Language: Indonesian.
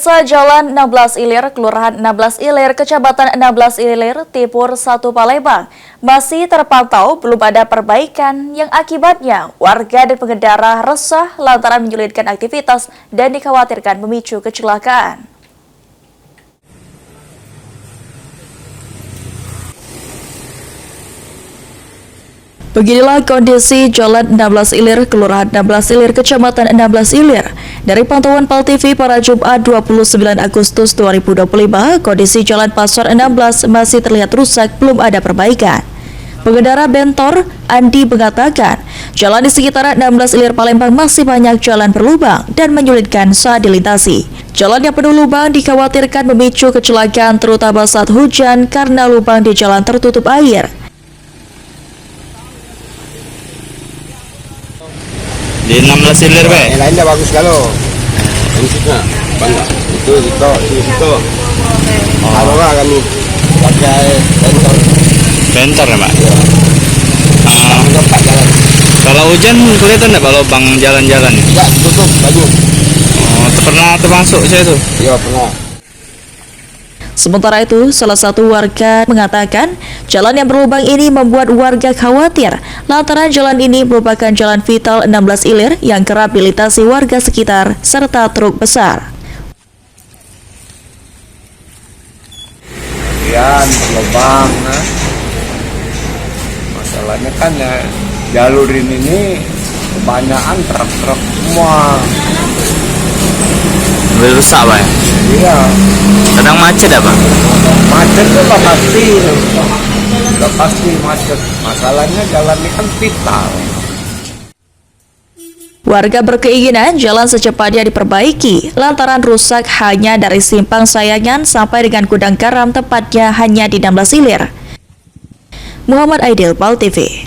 Pemirsa, Jalan 16 Ilir, Kelurahan 16 Ilir, Kecamatan 16 Ilir, Tipur 1 Palembang, masih terpantau belum ada perbaikan yang akibatnya warga dan pengendara resah lantaran menyulitkan aktivitas dan dikhawatirkan memicu kecelakaan. Beginilah kondisi Jalan 16 Ilir, Kelurahan 16 Ilir, Kecamatan 16 Ilir. Dari pantauan PAL TV pada Jumat 29 Agustus 2025, kondisi Jalan Pasar 16 masih terlihat rusak, belum ada perbaikan. Pengendara bentor, Andi, mengatakan, jalan di sekitar 16 Ilir Palembang masih banyak jalan berlubang dan menyulitkan saat dilintasi. Jalan yang penuh lubang dikhawatirkan memicu kecelakaan terutama saat hujan karena lubang di jalan tertutup air. Di 16 Ilir, Pak. Yang lainnya bagus kalau musiknya bangga. Itu. Kalau nggak kami pakai bentor. Bentor ya, Pak? Ya. Tempat jalan. Kalau hujan kelihatan nggak kalau bang jalan-jalan? Ya, tutup banyak. Oh, pernah termasuk saya tuh? Ya, pernah. Sementara itu, salah satu warga mengatakan jalan yang berlubang ini membuat warga khawatir lantaran jalan ini merupakan jalan vital 16 Ilir yang kerap dilintasi warga sekitar serta truk besar. Ya, lubang. Masalahnya kan ya, jalur ini kebanyakan truk-truk semua. Rusak, Pak. Iya. Kadang macet ya, Pak? Macet itu udah pasti macet. Masalahnya jalan ini kan vital. Warga berkeinginan jalan secepatnya diperbaiki lantaran rusak hanya dari Simpang Sayangan sampai dengan Gudang Garam, tepatnya hanya di 16 Ilir. Muhammad Aidil, PAL TV.